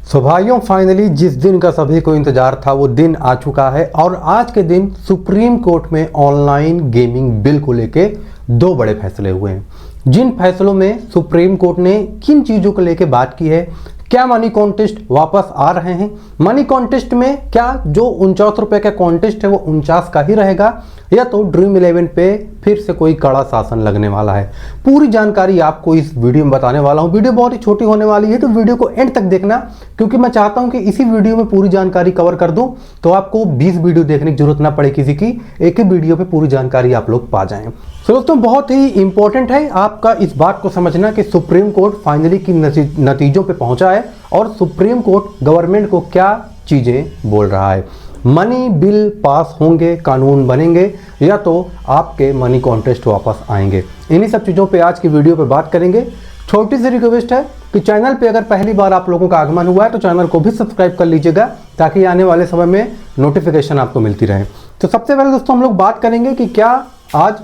सो भाइयों, फाइनली जिस दिन का सभी को इंतजार था वो दिन आ चुका है और आज के दिन सुप्रीम कोर्ट में ऑनलाइन गेमिंग बिल को लेके दो बड़े फैसले हुए हैं। जिन फैसलों में सुप्रीम कोर्ट ने किन चीज़ों को लेके बात की है, क्या मनी कॉन्टेस्ट वापस आ रहे हैं, मनी कॉन्टेस्ट में क्या जो 49 रुपये का कॉन्टेस्ट है वो 49 का ही रहेगा या तो ड्रीम 11 पे फिर से कोई कड़ा शासन लगने वाला है। पूरी जानकारी आपको इस वीडियो में बताने वाला हूं। वीडियो बहुत ही छोटी होने वाली है तो वीडियो को एंड तक देखना, क्योंकि मैं चाहता हूं कि इसी वीडियो में पूरी जानकारी कवर कर दूं तो आपको 20 वीडियो देखने की जरूरत ना पड़े किसी की, एक ही वीडियो पे पूरी जानकारी आप लोग पा जाएं। तो दोस्तों, बहुत ही इंपॉर्टेंट है आपका इस बात को समझना कि सुप्रीम कोर्ट फाइनली की नतीजों पे पहुंचा है और सुप्रीम कोर्ट गवर्नमेंट को क्या चीजें बोल रहा है। मनी बिल पास होंगे, कानून बनेंगे या तो आपके मनी कॉन्टेस्ट वापस आएंगे। इन्हीं सब चीज़ों पे आज की वीडियो पे बात करेंगे। छोटी सी रिक्वेस्ट है कि चैनल पे अगर पहली बार आप लोगों का आगमन हुआ है तो चैनल को भी सब्सक्राइब कर लीजिएगा ताकि आने वाले समय में नोटिफिकेशन आपको मिलती रहे। तो सबसे पहले दोस्तों हम लोग बात करेंगे कि क्या आज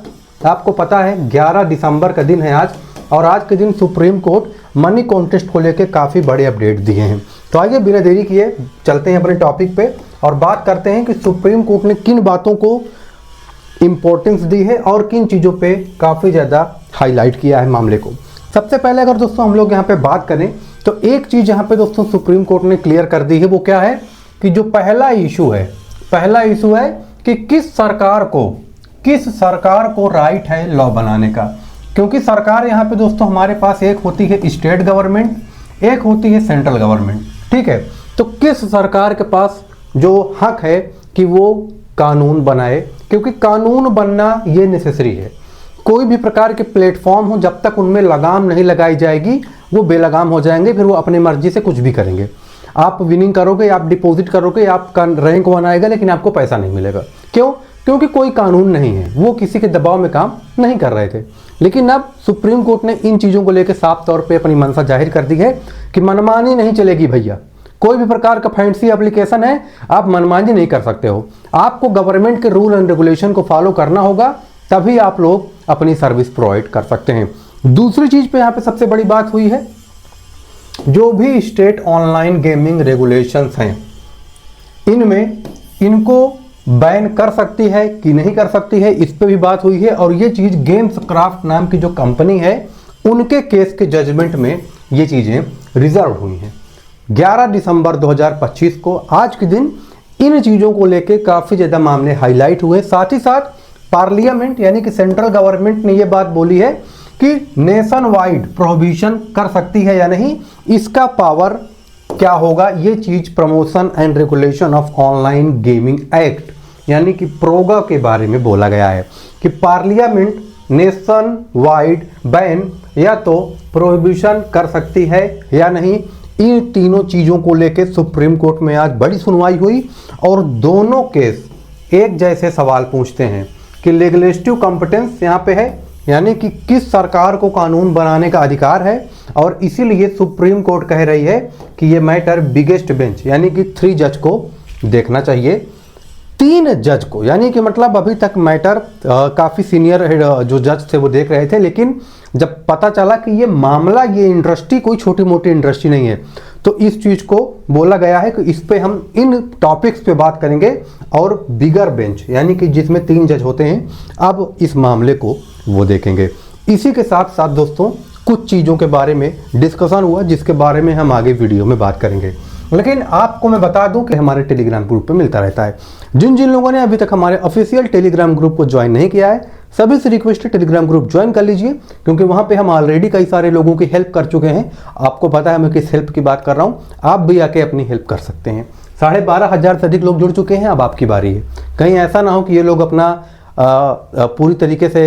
आपको पता है 11 दिसंबर का दिन है आज, और आज के दिन सुप्रीम कोर्ट मनी कॉन्टेस्ट को लेकर काफ़ी बड़े अपडेट दिए हैं। तो आइए बिना देरी किए चलते हैं अपने टॉपिक पे और बात करते हैं कि सुप्रीम कोर्ट ने किन बातों को इंपॉर्टेंस दी है और किन चीज़ों पे काफ़ी ज़्यादा हाईलाइट किया है मामले को। सबसे पहले अगर दोस्तों हम लोग यहाँ पे बात करें तो एक चीज़ यहाँ पे दोस्तों सुप्रीम कोर्ट ने क्लियर कर दी है, वो क्या है कि जो पहला इशू है कि किस सरकार को राइट है लॉ बनाने का। क्योंकि सरकार यहाँ पे दोस्तों हमारे पास एक होती है स्टेट गवर्नमेंट, एक होती है सेंट्रल गवर्नमेंट, ठीक है। तो किस सरकार के पास जो हक है कि वो कानून बनाए, क्योंकि कानून बनना ये नेसेसरी है। कोई भी प्रकार के प्लेटफॉर्म हो जब तक उनमें लगाम नहीं लगाई जाएगी वो बेलगाम हो जाएंगे, फिर वो अपनी मर्जी से कुछ भी करेंगे। आप विनिंग करोगे, आप डिपॉजिट करोगे, आपका रैंक बनाएगा लेकिन आपको पैसा नहीं मिलेगा। क्यों? क्योंकि कोई कानून नहीं है, वो किसी के दबाव में काम नहीं कर रहे थे। लेकिन अब सुप्रीम कोर्ट ने इन चीज़ों को लेकर साफ तौर पे अपनी मंशा जाहिर कर दी है कि मनमानी नहीं चलेगी भैया। कोई भी प्रकार का फैंसी एप्लीकेशन है, आप मनमानी नहीं कर सकते हो। आपको गवर्नमेंट के रूल एंड रेगुलेशन को फॉलो करना होगा, तभी आप लोग अपनी सर्विस प्रोवाइड कर सकते हैं। दूसरी चीज़ पे यहाँ पे सबसे बड़ी बात हुई है, जो भी स्टेट ऑनलाइन गेमिंग रेगुलेशंस हैं इनमें इनको बैन कर सकती है कि नहीं कर सकती है, इस पे भी बात हुई है। और ये चीज़ गेम्स क्राफ्ट नाम की जो कंपनी है उनके केस के जजमेंट में ये चीज़ें रिजर्व हुई हैं। 11 दिसंबर 2025 को आज के दिन इन चीज़ों को लेके काफ़ी ज़्यादा मामले हाईलाइट हुए। साथ ही साथ पार्लियामेंट यानी कि सेंट्रल गवर्नमेंट ने ये बात बोली है कि नेशन वाइड प्रोहिबिशन कर सकती है या नहीं, इसका पावर क्या होगा। ये चीज़ promotion and regulation of online gaming act यानी कि प्रोगा के बारे में बोला गया है कि पार्लियामेंट नेशन वाइड बैन या तो प्रोहिबिशन कर सकती है या नहीं। इन तीनों चीज़ों को लेकर सुप्रीम कोर्ट में आज बड़ी सुनवाई हुई और दोनों केस एक जैसे सवाल पूछते हैं कि लेजिस्लेटिव कॉम्पिटेंस यहाँ पे है, यानी कि किस सरकार को कानून बनाने का अधिकार है, और इसीलिए सुप्रीम कोर्ट कह रही है कि ये मैटर बिगेस्ट बेंच यानी कि 3 जज को देखना चाहिए। 3 जज को, यानी कि मतलब अभी तक मैटर काफ़ी सीनियर जो जज थे वो देख रहे थे, लेकिन जब पता चला कि ये मामला, ये इंडस्ट्री कोई छोटी मोटी इंडस्ट्री नहीं है, तो इस चीज़ को बोला गया है कि इस पे हम इन टॉपिक्स पे बात करेंगे और बिगर बेंच यानी कि जिसमें 3 जज होते हैं अब इस मामले को वो देखेंगे। इसी के साथ साथ दोस्तों कुछ चीज़ों के बारे में डिस्कशन हुआ जिसके बारे में हम आगे वीडियो में बात करेंगे, लेकिन आपको मैं बता दूं कि हमारे टेलीग्राम ग्रुप पे मिलता रहता है। जिन लोगों ने अभी तक हमारे ऑफिशियल टेलीग्राम ग्रुप को ज्वाइन नहीं किया है, सभी से रिक्वेस्ट है टेलीग्राम ग्रुप ज्वाइन कर लीजिए, क्योंकि वहां पे हम ऑलरेडी कई सारे लोगों की हेल्प कर चुके हैं। आपको पता है मैं किस हेल्प की बात कर रहा हूं, आप भी आके अपनी हेल्प कर सकते हैं। 12,500 से अधिक लोग जुड़ चुके हैं, अब आपकी बारी है। कहीं ऐसा ना हो कि ये लोग अपना पूरी तरीके से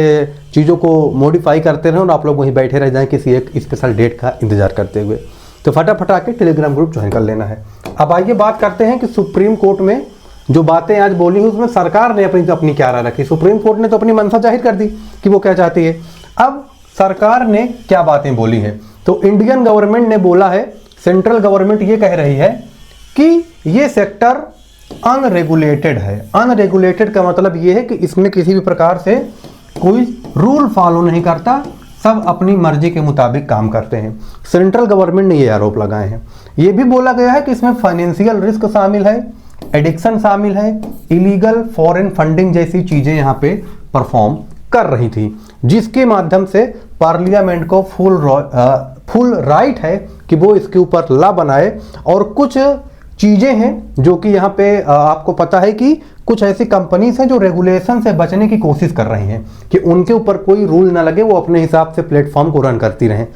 चीज़ों को मॉडिफाई करते रहें और आप लोग वहीं बैठे रह जाएं किसी एक स्पेशल डेट का इंतजार करते हुए। तो फटाफट आके टेलीग्राम ग्रुप ज्वाइन कर लेना है। अब आइए बात करते हैं कि सुप्रीम कोर्ट में जो बातें आज बोली हुई उसमें सरकार ने अपनी क्या राय रखी। सुप्रीम कोर्ट ने तो अपनी मंशा जाहिर कर दी कि वो क्या चाहती है। अब सरकार ने क्या बातें बोली है, तो इंडियन गवर्नमेंट ने बोला है, सेंट्रल गवर्नमेंट ये कह रही है कि ये सेक्टर अनरेगुलेटेड है। अनरेगुलेटेड का मतलब ये है कि इसमें किसी भी प्रकार से कोई रूल फॉलो नहीं करता, सब अपनी मर्जी के मुताबिक काम करते हैं। सेंट्रल गवर्नमेंट ने ये आरोप लगाए हैं। ये भी बोला गया है कि इसमें फाइनेंशियल रिस्क शामिल है, एडिक्शन शामिल है, इलीगल फॉरेन फंडिंग जैसी चीजें यहाँ पे परफॉर्म कर रही थी, जिसके माध्यम से पार्लियामेंट को फुल राइट है कि वो इसके ऊपर लॉ बनाए। और कुछ चीजें हैं जो कि यहाँ पे आपको पता है कि कुछ ऐसी कंपनीज हैं जो रेगुलेशन से बचने की कोशिश कर रही हैं कि उनके ऊपर कोई रूल ना लगे, वो अपने हिसाब से प्लेटफॉर्म को रन करती रहें।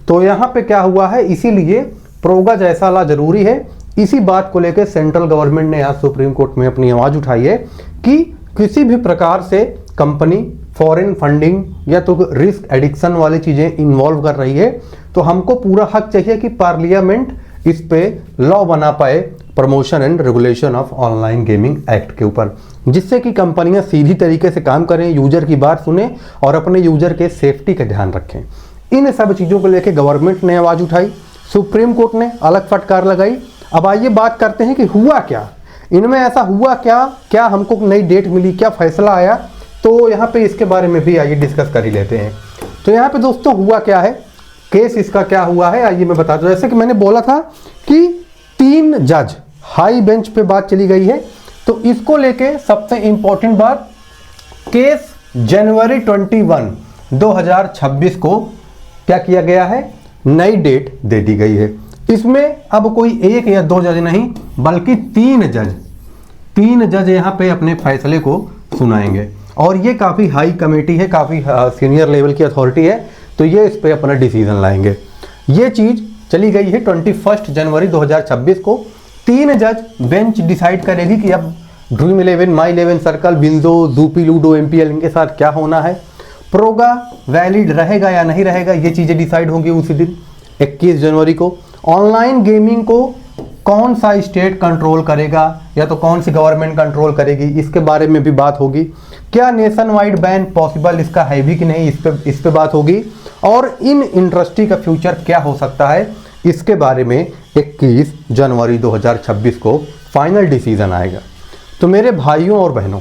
तो यहाँ पे क्या हुआ है, इसीलिए प्रोगा जैसा लॉ जरूरी है। इसी बात को लेकर सेंट्रल गवर्नमेंट ने आज सुप्रीम कोर्ट में अपनी आवाज उठाई है कि किसी भी प्रकार से कंपनी फॉरेन फंडिंग या तो रिस्क एडिक्शन वाली चीजें इन्वॉल्व कर रही है तो हमको पूरा हक चाहिए कि पार्लियामेंट इस पे लॉ बना पाए, promotion and regulation of online gaming act के ऊपर, जिससे कि कंपनियां सीधी तरीके से काम करें, यूजर की बात सुने और अपने यूजर के सेफ्टी का ध्यान रखें। इन सब चीजों को लेकर गवर्नमेंट ने आवाज उठाई, सुप्रीम कोर्ट ने अलग फटकार लगाई। अब आइए बात करते हैं कि हुआ क्या, इनमें ऐसा हुआ क्या, क्या हमको नई डेट मिली, क्या फैसला आया, तो यहाँ पे इसके बारे में भी आइए डिस्कस कर ही लेते हैं। तो यहाँ पे दोस्तों हुआ क्या है, केस इसका क्या हुआ है, आइए मैं बताता हूँ। जैसे कि मैंने बोला था कि 3 जज हाई बेंच पे बात चली गई है, तो इसको लेके सबसे इंपॉर्टेंट बात, केस जनवरी 21, 2026 को क्या किया गया है, नई डेट दे दी गई है। इसमें अब कोई 1 या 2 जज नहीं बल्कि 3 जज यहाँ पे अपने फैसले को सुनाएंगे और ये काफ़ी हाई कमेटी है, काफ़ी सीनियर लेवल की अथॉरिटी है, तो ये इस पे अपना डिसीजन लाएंगे। ये चीज़ चली गई है 21 जनवरी 2026 को। 3 जज बेंच डिसाइड करेगी कि अब ड्रीम 11, माई 11 सर्कल, बिंजो, जूपी, लूडो, एमपीएल इनके साथ क्या होना है, प्रोगा वैलिड रहेगा या नहीं रहेगा, ये चीज़ें डिसाइड होंगी उसी दिन 21 जनवरी को। ऑनलाइन गेमिंग को कौन सा स्टेट कंट्रोल करेगा या तो कौन सी गवर्नमेंट कंट्रोल करेगी, इसके बारे में भी बात होगी। क्या नेशन वाइड बैन पॉसिबल इसका है भी कि नहीं, इस पे बात होगी। और इन इंडस्ट्री का फ्यूचर क्या हो सकता है, इसके बारे में 21 जनवरी 2026 को फाइनल डिसीजन आएगा। तो मेरे भाइयों और बहनों,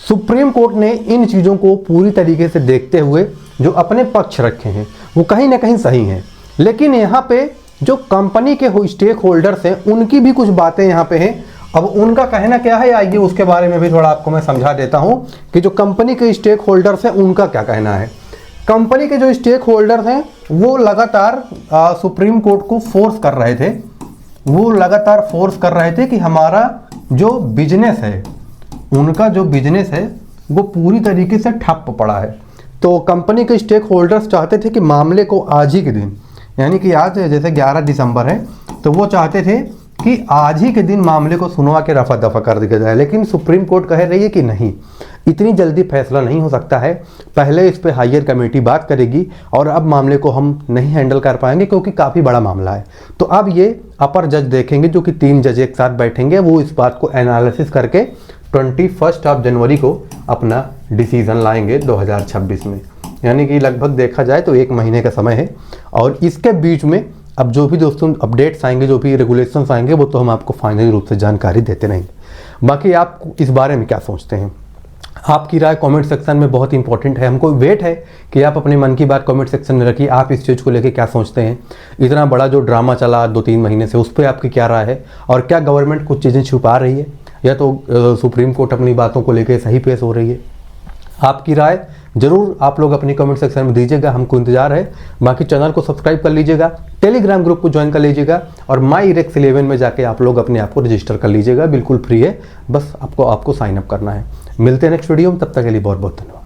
सुप्रीम कोर्ट ने इन चीज़ों को पूरी तरीके से देखते हुए जो अपने पक्ष रखे हैं वो कहीं ना कहीं सही हैं, लेकिन यहाँ पे जो कंपनी के स्टेक होल्डर्स हैं उनकी भी कुछ बातें यहाँ पे हैं। अब उनका कहना क्या है, आइए उसके बारे में भी थोड़ा आपको मैं समझा देता हूँ कि जो कंपनी के स्टेक होल्डर्स हैं उनका क्या कहना है। कंपनी के जो स्टेक होल्डर्स हैं वो लगातार सुप्रीम कोर्ट को फोर्स कर रहे थे, वो लगातार फोर्स कर रहे थे कि हमारा जो बिजनेस है, उनका जो बिजनेस है वो पूरी तरीके से ठप पड़ा है। तो कंपनी के स्टेक होल्डर्स चाहते थे कि मामले को आज ही के दिन, यानी कि आज जैसे 11 दिसंबर है, तो वो चाहते थे कि आज ही के दिन मामले को सुनवा के रफा दफा कर दिया जाए। लेकिन सुप्रीम कोर्ट कह रही है कि नहीं, इतनी जल्दी फैसला नहीं हो सकता है, पहले इस पे हायर कमेटी बात करेगी और अब मामले को हम नहीं हैंडल कर पाएंगे क्योंकि काफ़ी बड़ा मामला है। तो अब ये अपर जज देखेंगे, जो कि 3 जज एक साथ बैठेंगे, वो इस बात को एनालिसिस करके 21 जनवरी को अपना डिसीजन लाएंगे 2026 में। यानी कि लगभग देखा जाए तो 1 महीने का समय है। और इसके बीच में अब जो भी दोस्तों अपडेट्स आएंगे, जो भी रेगुलेशंस आएंगे, वो तो हम आपको फाइनली रूप से जानकारी देते रहेंगे। बाकी आप इस बारे में क्या सोचते हैं, आपकी राय कमेंट सेक्शन में बहुत इंपॉर्टेंट है। हमको वेट है कि आप अपने मन की बात कमेंट सेक्शन में रखिए। आप इस चीज़ को लेकर क्या सोचते हैं, इतना बड़ा जो ड्रामा चला 2-3 महीने से, उस पर आपकी क्या राय है, और क्या गवर्नमेंट कुछ चीज़ें छुपा रही है या तो सुप्रीम कोर्ट अपनी बातों को लेकर सही पेश हो रही है। आपकी राय जरूर आप लोग अपनी कमेंट सेक्शन में दीजिएगा, हमको इंतजार है। बाकी चैनल को सब्सक्राइब कर लीजिएगा, टेलीग्राम ग्रुप को ज्वाइन कर लीजिएगा और माई इरेक्स 11 में जाके आप लोग अपने आप को रजिस्टर कर लीजिएगा, बिल्कुल फ्री है, बस आपको साइन अप करना है। मिलते हैं नेक्स्ट वीडियो में, तब तक के लिए बहुत बहुत धन्यवाद।